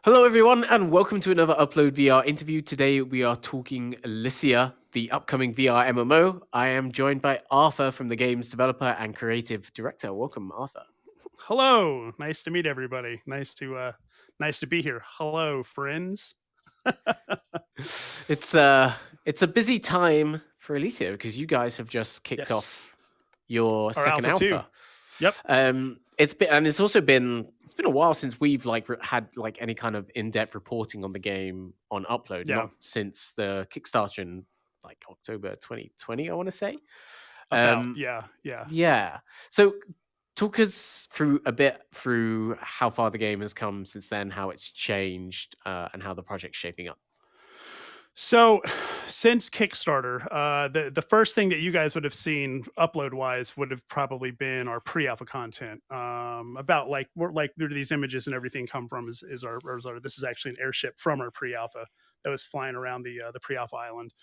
Hello, everyone, and welcome to another Upload VR interview. Today, we are talking Elysia, the upcoming VR MMO. I am joined by Arthur from the game's developer and creative director. Welcome, Arthur. Hello, nice to meet everybody. Nice to be here. Hello, friends. It's it's a busy time for Elysia because you guys have just kicked Yes, off your our second Alpha 2. alpha. Yep. It's also been a while since we've had any kind of in-depth reporting on the game on Upload, Yeah. not since the Kickstarter in October 2020, I want to say. About. Um, Yeah. yeah. So talk us through a bit through how far the game has come since then, how it's changed, and how the project's shaping up. So, since Kickstarter, the first thing that you guys would have seen upload wise would have probably been our pre-alpha content. About where these images and everything come from is our this is actually an airship from our pre-alpha that was flying around the pre-alpha island.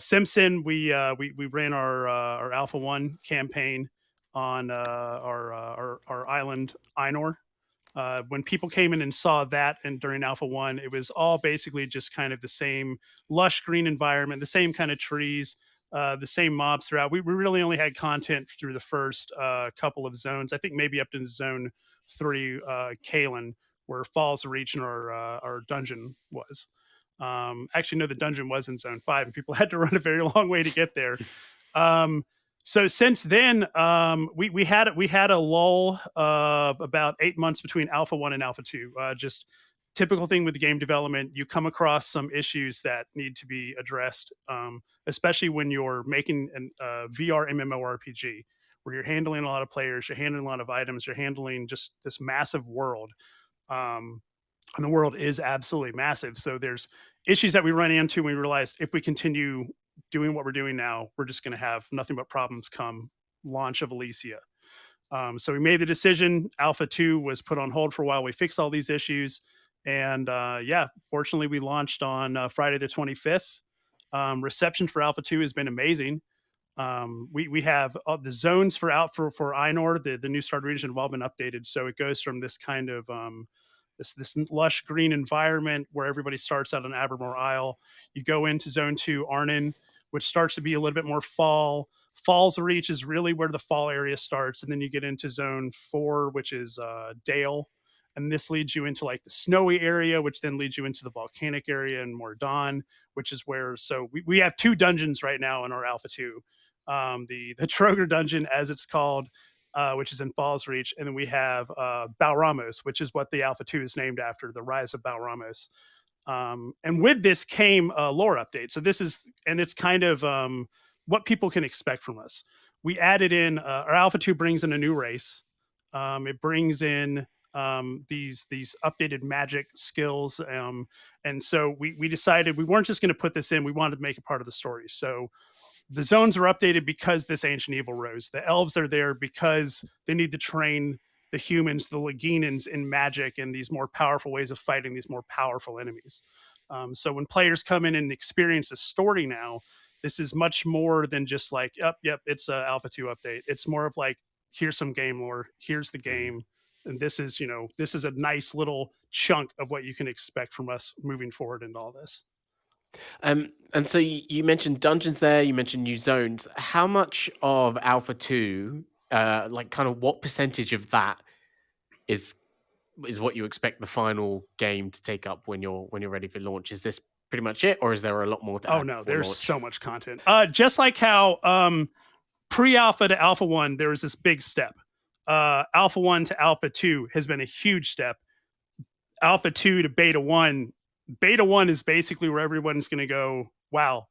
Simpson, we ran our Alpha One campaign on our island Einor. When people came in and saw that, and during Alpha One, it was all basically just kind of the same lush green environment, the same kind of trees, the same mobs throughout. We really only had content through the first couple of zones. I think maybe up to zone 3, Kalen, where Falls Reach and our dungeon was. Actually, no, the dungeon was in zone 5, and people had to run a very long way to get there. Um, so since then, we had a lull of about 8 months between Alpha One and Alpha Two. Just typical thing with game development, you come across some issues that need to be addressed, especially when you're making a VR MMORPG where you're handling a lot of players, you're handling a lot of items, you're handling just this massive world. Um, and the world is absolutely massive. So there's issues that we run into when we realized if we continue doing what we're doing now, we're just going to have nothing but problems come launch of Elysia. So we made the decision. Alpha 2 was put on hold for a while. We fixed all these issues. And yeah, fortunately, we launched on Friday the 25th. Reception for Alpha 2 has been amazing. We have the zones for Einor, the new start region, have all been updated. So it goes from this kind of this lush green environment where everybody starts out on Abermore Isle. You go into Zone 2 Arnon, which starts to be a little bit more fall. Falls Reach is really where the fall area starts, and then you get into Zone 4, which is Dale, and this leads you into like the snowy area, which then leads you into the volcanic area and Mordan, which is where. So we have 2 dungeons right now in our Alpha 2. The Troger dungeon, as it's called, which is in Falls Reach, and then we have Balramos, which is what the Alpha 2 is named after, the Rise of Balramos. And with this came a lore update. So this is, and it's kind of what people can expect from us. We added in our Alpha 2 brings in a new race. It brings in these updated magic skills, and so we decided we weren't just going to put this in. We wanted to make it part of the story. So the zones are updated because this ancient evil rose. The elves are there because they need to train the humans, the Laginans, in magic and these more powerful ways of fighting these more powerful enemies. So when players come in and experience a story now, this is much more than just like, yep, it's a Alpha 2 update. It's more of like, here's some game lore, here's the game, and this is a nice little chunk of what you can expect from us moving forward into all this. And so you mentioned dungeons there, you mentioned new zones. How much of Alpha 2, kind of what percentage of that is what you expect the final game to take up when you're ready for launch? Is this pretty much it, or is there a lot more to Oh add no, before there's launch? so much content. Just like how pre-alpha to alpha 1 there was this big step. Alpha 1 to alpha 2 has been a huge step. Alpha 2 to beta 1, beta 1 is basically where everyone's going to go, wow,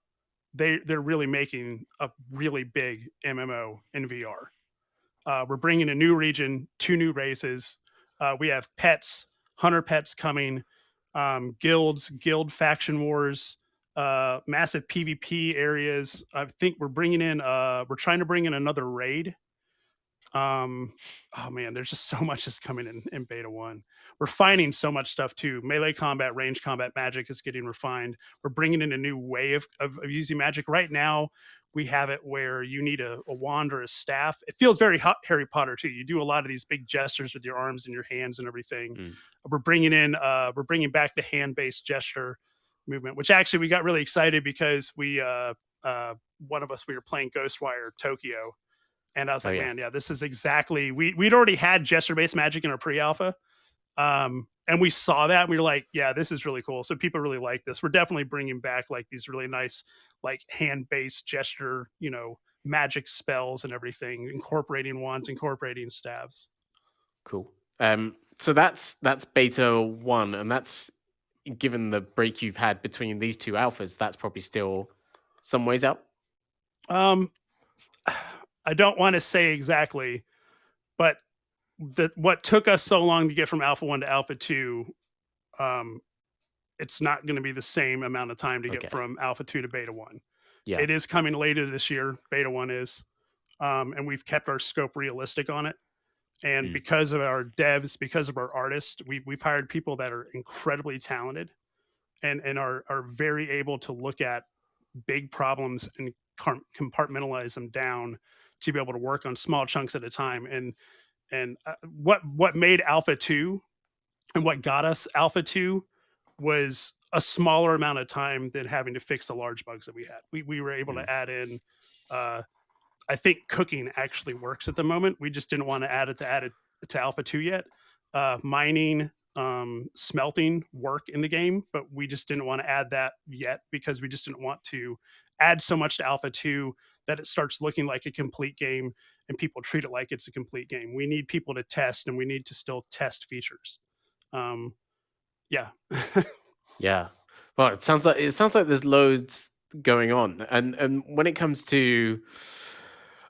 they're really making a really big MMO in VR. We're bringing a new region, 2 new races. We have pets, hunter pets coming, guilds, guild faction wars, massive PvP areas. I think we're trying to bring in another raid. Oh man, there's just so much that's coming in beta one. We're finding so much stuff too. Melee combat, range combat, magic is getting refined. We're bringing in a new way of using magic. Right now, we have it where you need a wand or a staff. It feels very Harry Potter too. You do a lot of these big gestures with your arms and your hands and everything. Mm. We're bringing back the hand-based gesture movement, which actually we got really excited because one of us, we were playing Ghostwire Tokyo, and I was Oh like, yeah. man, yeah, this is exactly, we'd already had gesture-based magic in our pre-alpha. And we saw that and we were like, yeah, this is really cool. So people really like this. We're definitely bringing back like these really nice, like hand-based gesture, magic spells and everything, incorporating wands, incorporating staves. Cool. So that's beta one, and that's given the break you've had between these two alphas, that's probably still some ways out. Um, I don't want to say exactly, but what took us so long to get from alpha 1 to alpha 2, it's not going to be the same amount of time to get Okay. from alpha 2 to beta 1. Yeah. It is coming later this year, beta 1 is. And we've kept our scope realistic on it. And Mm. because of our devs, because of our artists, we've hired people that are incredibly talented and are very able to look at big problems and compartmentalize them down to be able to work on small chunks at a time. And what made alpha 2 and what got us alpha 2 was a smaller amount of time than having to fix the large bugs that we had. We were able Mm. to add in, I think cooking actually works at the moment. We just didn't want to add it to alpha 2 yet. Mining, smelting work in the game, but we just didn't want to add that yet because we just didn't want to add so much to alpha 2 that it starts looking like a complete game and people treat it like it's a complete game. We need people to test and we need to still test features. Yeah. Yeah. Well, it sounds like there's loads going on, and when it comes to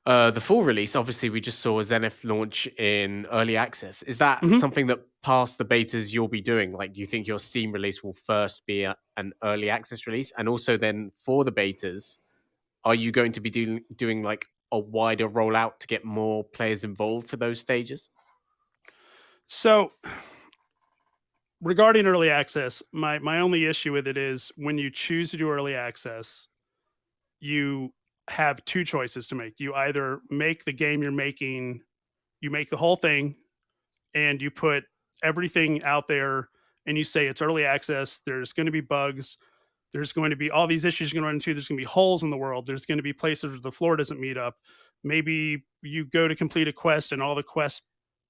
the full release, obviously we just saw Zenith launch in early access. Is that Mhm. something that past the betas you'll be doing? Like, do you think your Steam release will first be an early access release, and also then for the betas, are you going to be doing like a wider rollout to get more players involved for those stages? So regarding early access, my only issue with it is when you choose to do early access, you have two choices to make. You either make the game you're making, you make the whole thing and you put everything out there and you say it's early access, there's going to be bugs, there's going to be all these issues you're going to run into, there's going to be holes in the world, there's going to be places where the floor doesn't meet up. Maybe you go to complete a quest and all the quest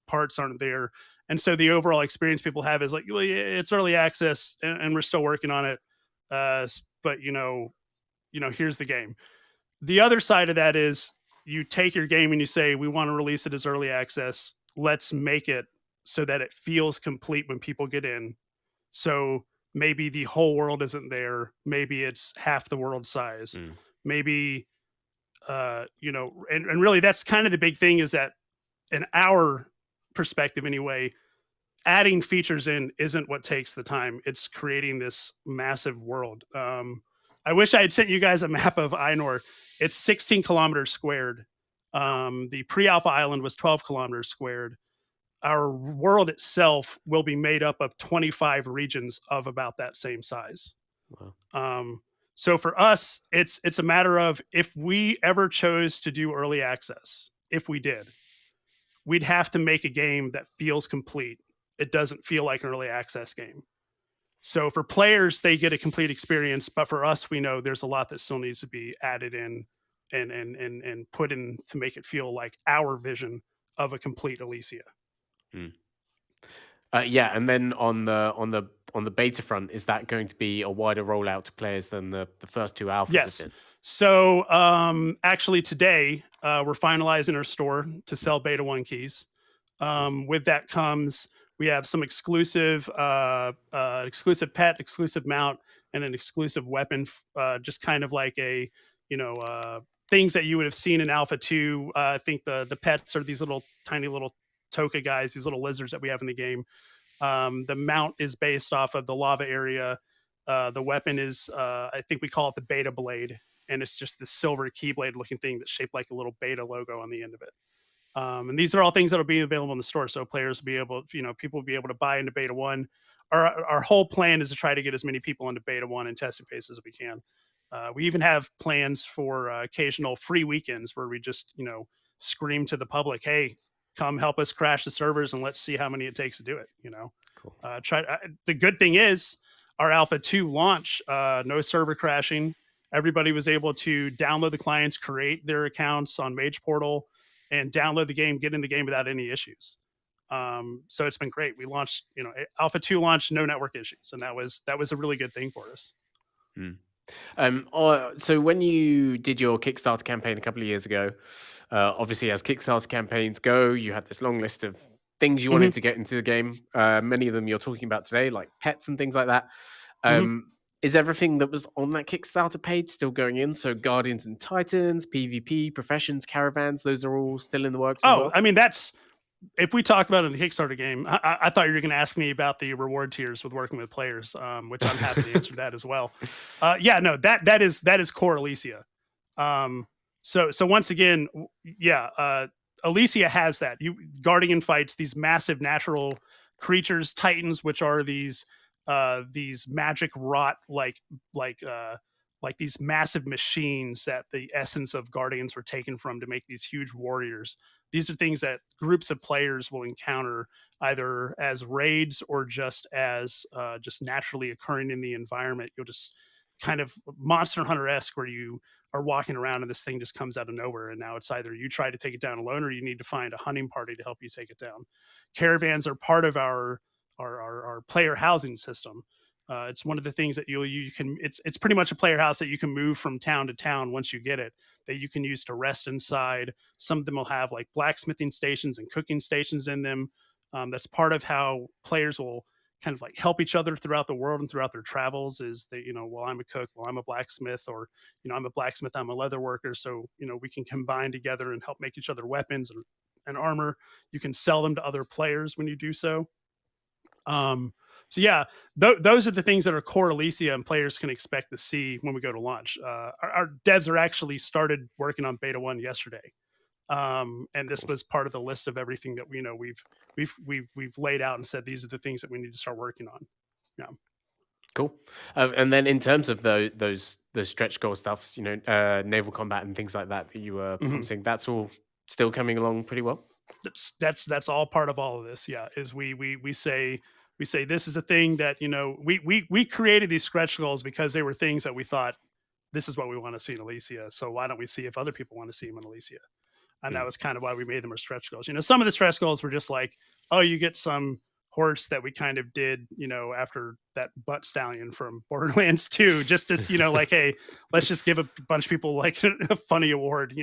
parts aren't there. And so the overall experience people have is like, well, yeah, it's early access and we're still working on it. But here's the game. The other side of that is you take your game and you say, we want to release it as early access. Let's make it so that it feels complete when people get in. So maybe the whole world isn't there. Maybe it's half the world size. Mm. Maybe, and really that's kind of the big thing is that in our perspective anyway, adding features in isn't what takes the time. It's creating this massive world. I wish I had sent you guys a map of Einor. It's 16 kilometers squared. The pre-alpha island was 12 kilometers squared. Our world itself will be made up of 25 regions of about that same size. Wow. So for us, it's a matter of if we ever chose to do early access, if we did, we'd have to make a game that feels complete. It doesn't feel like an early access game. So for players, they get a complete experience, but for us, we know there's a lot that still needs to be added in and put in to make it feel like our vision of a complete Elysia. Mm. Yeah, and then on the beta front, is that going to be a wider rollout to players than the first two alphas Yes. have been? So actually today, we're finalizing our store to sell beta 1 keys. With that comes, we have some exclusive pet, exclusive mount, and an exclusive weapon, just kind of like things that you would have seen in Alpha 2. I think the pets are these little tiny little Toka guys, these little lizards that we have in the game. The mount is based off of the lava area. The weapon is, I think we call it the beta blade, and it's just this silver keyblade looking thing that's shaped like a little beta logo on the end of it. And these are all things that'll be available in the store, so players will be able, people will be able to buy into beta one. Our whole plan is to try to get as many people into beta one and testing phases as we can. We even have plans for occasional free weekends where we just, scream to the public, "Hey, come help us crash the servers and let's see how many it takes to do it." Cool. The good thing is our Alpha 2 launch, no server crashing. Everybody was able to download the clients, create their accounts on Mage Portal, and download the game, get in the game without any issues. So it's been great. We launched, Alpha 2 launched, no network issues, and that was a really good thing for us. So when you did your Kickstarter campaign a couple of years ago, obviously as Kickstarter campaigns go, you had this long list of things you wanted to get into the game. Many of them you're talking about today, like pets and things like that. Is everything that was on that Kickstarter page still going in? So Guardians and Titans, PvP, Professions, Caravans, those are all still in the works as well? I mean, if we talked about it in the Kickstarter game, I thought you were going to ask me about the reward tiers with working with players, which I'm happy to answer that as well. No, that is core Elysia. So once again, Elysia has that. Guardian fights these massive natural creatures, Titans, which are these magic wrought like these massive machines that the essence of Guardians were taken from to make these huge warriors. These are things that groups of players will encounter either as raids or just as just naturally occurring in the environment. You'll just kind of Monster Hunter-esque where you are walking around and this thing just comes out of nowhere. And now it's either you try to take it down alone or you need to find a hunting party to help you take it down. Caravans are part of our player housing system. It's one of the things that you can. It's pretty much a player house that you can move from town to town once you get it. That you can use to rest inside. Some of them will have like blacksmithing stations and cooking stations in them. That's part of how players will kind of like help each other throughout the world and throughout their travels. Is that well, I'm a cook, well, I'm a blacksmith, or I'm a blacksmith, I'm a leather worker. So we can combine together and help make each other weapons and armor. You can sell them to other players when you do so. Those are the things that are core Elysia and players can expect to see when we go to launch. Our devs are actually started working on beta 1 yesterday. And this was part of the list of everything that we've laid out and said these are the things that we need to start working on. Yeah. Cool. And then in terms of the stretch goal stuff, naval combat and things like that you were promising, that's all still coming along pretty well. That's all part of all of this. Yeah, is we say this is a thing that we created these stretch goals because they were things that we thought this is what we want to see in Elysia. So why don't we see if other people want to see them in Elysia? And that was kind of why we made them our stretch goals. Some of the stretch goals were just like, oh, you get some horse that we kind of did, after that butt stallion from Borderlands 2, just as like, hey, let's just give a bunch of people like a funny award,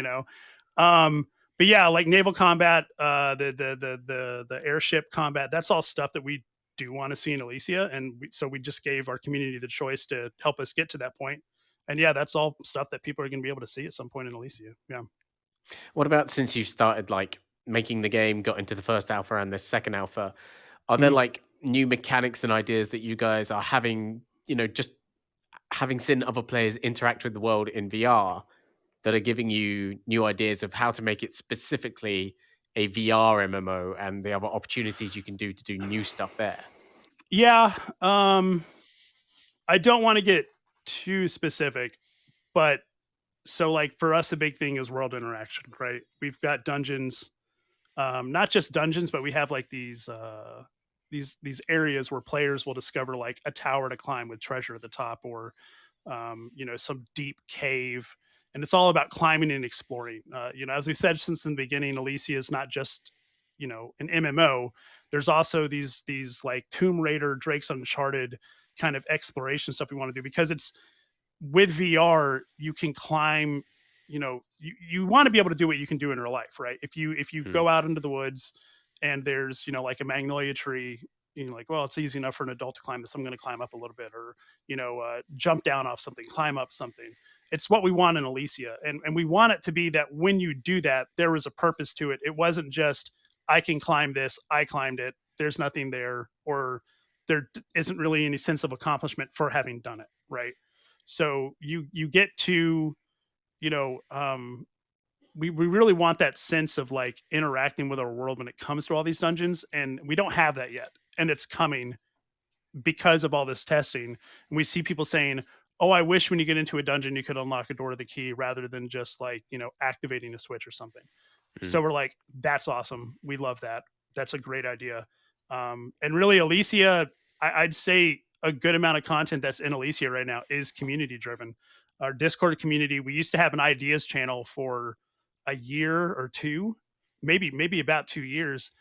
But yeah, like naval combat, the airship combat, that's all stuff that we do want to see in Elysia. And so we just gave our community the choice to help us get to that point. And yeah, that's all stuff that people are going to be able to see at some point in Elysia. Yeah. What about since you started like making the game, got into the first alpha and the second alpha, are there like new mechanics and ideas that you guys are having, just having seen other players interact with the world in VR that are giving you new ideas of how to make it specifically a VR MMO and the other opportunities you can do to do new stuff there? Yeah. I don't want to get too specific, but so like for us, a big thing is world interaction, right? We've got dungeons, not just dungeons, but we have like these areas where players will discover like a tower to climb with treasure at the top, or some deep cave, and it's all about climbing and exploring. As we said since the beginning, Elysia is not just an MMO. There's also these like Tomb Raider, Drake's Uncharted kind of exploration stuff we want to do, because it's with VR you can climb. You want to be able to do what you can do in real life, right? If you go out into the woods and there's like a magnolia tree, you're like, well, it's easy enough for an adult to climb this, I'm going to climb up a little bit, or jump down off something, climb up something. It's what we want in Elysia, and we want it to be that when you do that, there was a purpose to it. It wasn't just I can climb this, I climbed it, there's nothing there, or there isn't really any sense of accomplishment for having done it, right? So you get to we really want that sense of like interacting with our world when it comes to all these dungeons, and we don't have that yet, and it's coming because of all this testing. And we see people saying, "Oh, I wish when you get into a dungeon you could unlock a door to the key rather than just like activating a switch or something." Mm. So we're like, "That's awesome. We love that. That's a great idea." And really, Elysia, I'd say a good amount of content that's in Elysia right now is community driven. Our Discord community, we used to have an ideas channel for a year or two, maybe about 2 years,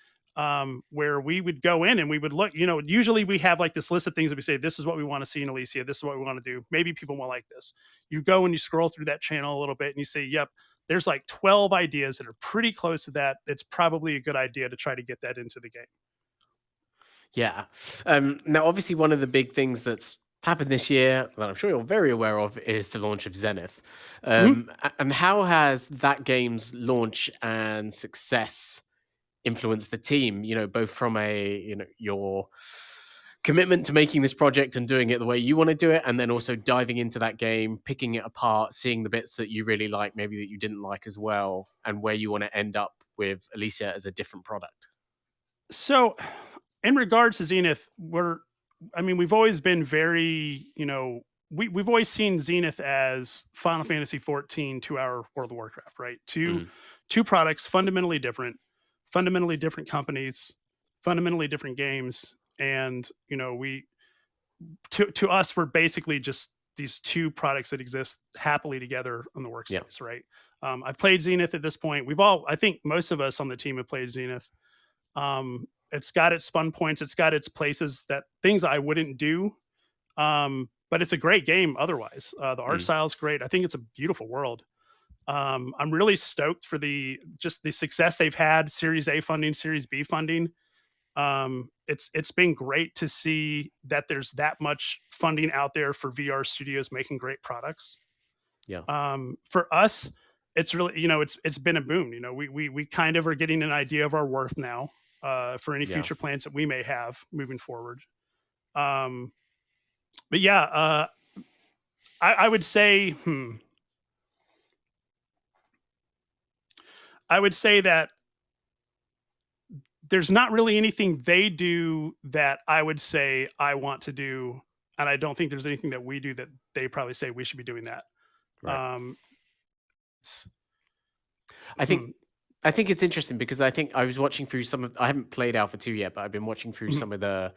where we would go in and we would look. Usually we have like this list of things that we say, this is what we want to see in Elysia. This is what we want to do. Maybe people won't like this. You go and you scroll through that channel a little bit and you say, yep, there's like 12 ideas that are pretty close to that. It's probably a good idea to try to get that into the game. Yeah. Now, obviously, one of the big things that's happened this year that I'm sure you're very aware of is the launch of Zenith. And how has that game's launch and success influenced the team? Both from your commitment to making this project and doing it the way you want to do it, and then also diving into that game, picking it apart, seeing the bits that you really like, maybe that you didn't like as well, and where you want to end up with Elysia as a different product. So, in regards to Zenith, we've always been very, we've always seen Zenith as Final Fantasy 14 to our World of Warcraft, right? Two products, fundamentally different companies, fundamentally different games. And, to us, we're basically just these two products that exist happily together on the workspace, right? I've played Zenith at this point. I think most of us on the team have played Zenith. It's got its fun points. It's got its places things I wouldn't do. But it's a great game otherwise. The art style is great. I think it's a beautiful world. I'm really stoked for the success they've had, Series A funding, Series B funding. It's been great to see that there's that much funding out there for VR studios making great products. Yeah. For us, it's really, it's been a boom. We kind of are getting an idea of our worth now. For any future plans that we may have moving forward. But yeah, I would say, I would say that there's not really anything they do that I would say I want to do. And I don't think there's anything that we do that they probably say we should be doing that. Right. I think it's interesting because I think I was watching through I haven't played Alpha 2 yet, but I've been watching through some of the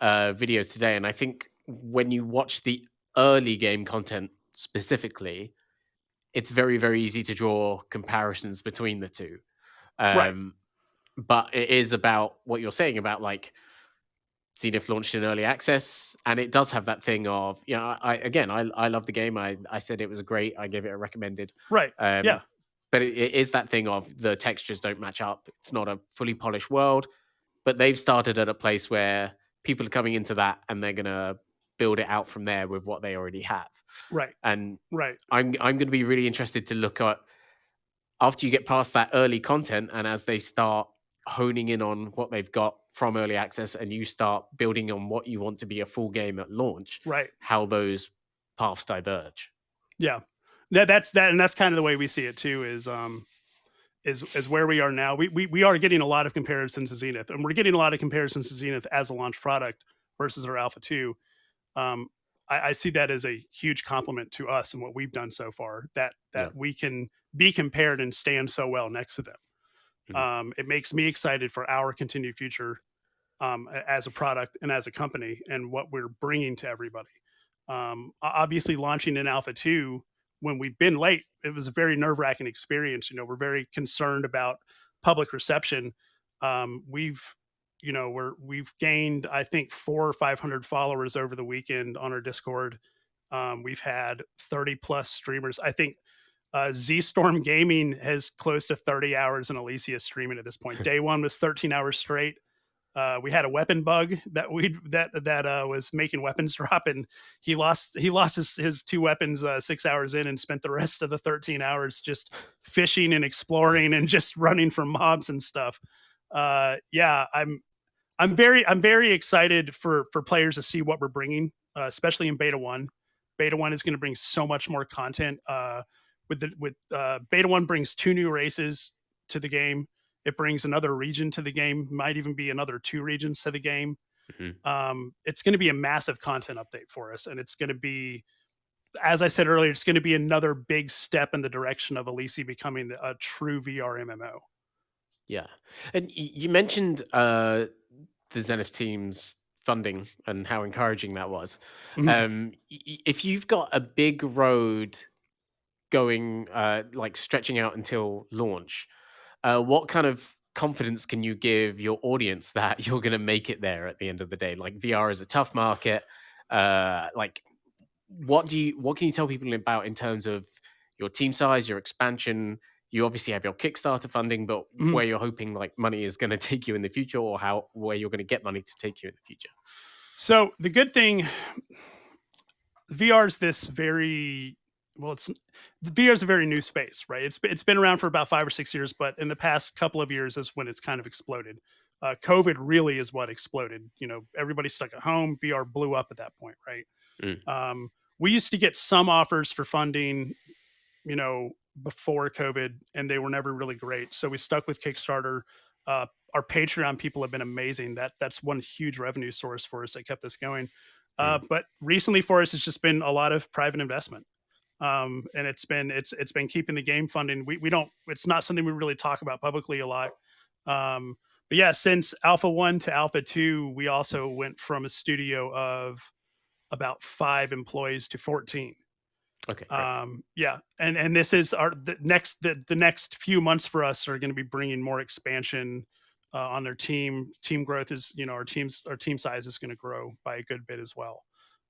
videos today. And I think when you watch the early game content specifically, it's very, very easy to draw comparisons between the two. Right. But it is about what you're saying about like Zenith launched in early access, and it does have that thing of, I love the game. I said it was great. I gave it a recommended. Right. Yeah. But it is that thing of the textures don't match up. It's not a fully polished world, but they've started at a place where people are coming into that and they're going to build it out from there with what they already have. Right. And right. I'm going to be really interested to look at after you get past that early content and as they start honing in on what they've got from early access and you start building on what you want to be a full game at launch, right? How those paths diverge. Yeah. That's kind of the way we see it too, is where we are now. We are getting a lot of comparisons to Zenith, and we're getting a lot of comparisons to Zenith as a launch product versus our Alpha 2. I see that as a huge compliment to us and what we've done so far, that we can be compared and stand so well next to them. Mm-hmm. It makes me excited for our continued future as a product and as a company and what we're bringing to everybody. Obviously launching in Alpha 2 when we've been late, it was a very nerve-wracking experience. We're very concerned about public reception. We've gained, I think, 400 or 500 followers over the weekend on our Discord. We've had 30 plus streamers. I think Z Storm Gaming has close to 30 hours in Elysia streaming at this point. Day one was 13 hours straight. We had a weapon bug that was making weapons drop, and he lost his two weapons 6 hours in, and spent the rest of the 13 hours just fishing and exploring and just running from mobs and stuff. I'm very excited for players to see what we're bringing, especially in beta 1. Beta 1 is going to bring so much more content. Beta 1 brings 2 new races to the game. It brings another region to the game, might even be another 2 regions to the game. It's going to be a massive content update for us, and it's going to be, as I said earlier, it's going to be another big step in the direction of Elysia becoming a true VR MMO. Yeah, and you mentioned the Zenith team's funding and how encouraging that was. If you've got a big road going, like stretching out until launch, what kind of confidence can you give your audience that you're going to make it there at the end of the day? Like, VR is a tough market. Like, what can you tell people about in terms of your team size, your expansion? You obviously have your Kickstarter funding, but where you're hoping like money is going to take you in the future, or where you're going to get money to take you in the future. So the good thing, VR is this VR is a very new space, right? It's been around for about 5 or 6 years, but in the past couple of years is when it's kind of exploded. COVID really is what exploded. Everybody's stuck at home. VR blew up at that point, right? We used to get some offers for funding, before COVID, and they were never really great. So we stuck with Kickstarter. Our Patreon people have been amazing. That's one huge revenue source for us that kept us going. But recently for us, it's just been a lot of private investment. And it's been keeping the game funding. It's not something we really talk about publicly a lot. But yeah, since Alpha 1 to Alpha 2, we also went from a studio of about 5 employees to 14. Okay. Yeah, and this is the next few months for us are going to be bringing more expansion on their team. Team growth is, our team size is going to grow by a good bit as well.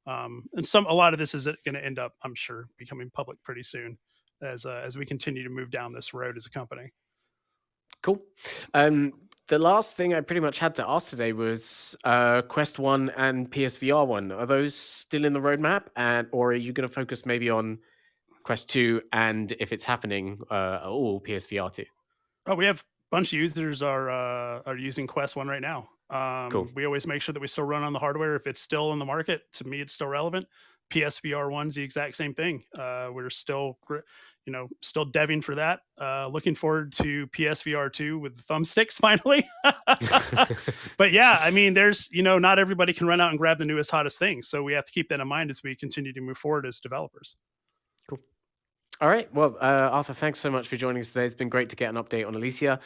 And a lot of this is going to end up, I'm sure, becoming public pretty soon as we continue to move down this road as a company. Cool. The last thing I pretty much had to ask today was Quest 1 and PSVR 1. Are those still in the roadmap, or are you going to focus maybe on Quest 2 and, if it's happening, PSVR 2? Oh, we have a bunch of users are using Quest 1 right now. Cool. We always make sure that we still run on the hardware. If it's still in the market, to me, it's still relevant. PSVR 1's the exact same thing. We're still deving for that. Looking forward to PSVR 2 with the thumbsticks finally. But yeah, I mean, there's, not everybody can run out and grab the newest, hottest thing. So we have to keep that in mind as we continue to move forward as developers. Cool. All right. Well, Arthur, thanks so much for joining us today. It's been great to get an update on Elysia.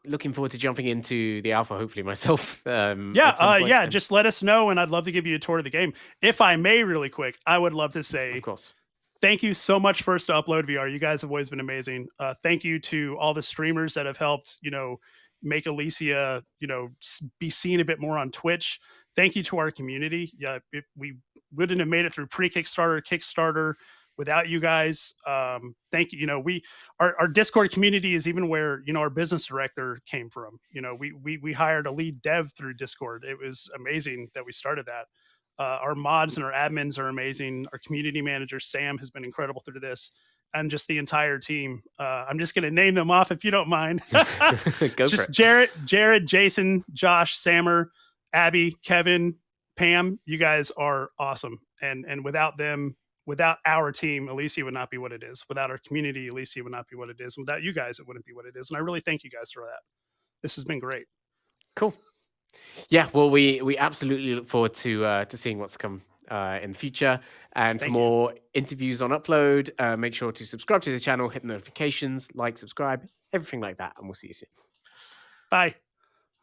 Looking forward to jumping into the alpha, hopefully myself. Just let us know, and I'd love to give you a tour of the game. If I may, really quick, I would love to say, of course, thank you so much first to UploadVR. You guys have always been amazing. Thank you to all the streamers that have helped, make Elysia, be seen a bit more on Twitch. Thank you to our community. Yeah, we wouldn't have made it through Kickstarter without you guys. Thank you. Our Discord community is even where, our business director came from. We hired a lead dev through Discord. It was amazing that we started that. Our mods and our admins are amazing. Our community manager, Sam, has been incredible through this, and just the entire team. I'm just going to name them off if you don't mind. Just Jared, Jason, Josh, Sammer, Abby, Kevin, Pam, you guys are awesome. And without them, without our team, Elysia would not be what it is. Without our community, Elysia would not be what it is. Without you guys, it wouldn't be what it is. And I really thank you guys for that. This has been great. Cool. Yeah, well, we absolutely look forward to seeing what's come in the future. And for more interviews on Upload, make sure to subscribe to the channel, hit the notifications, like, subscribe, everything like that. And we'll see you soon. Bye.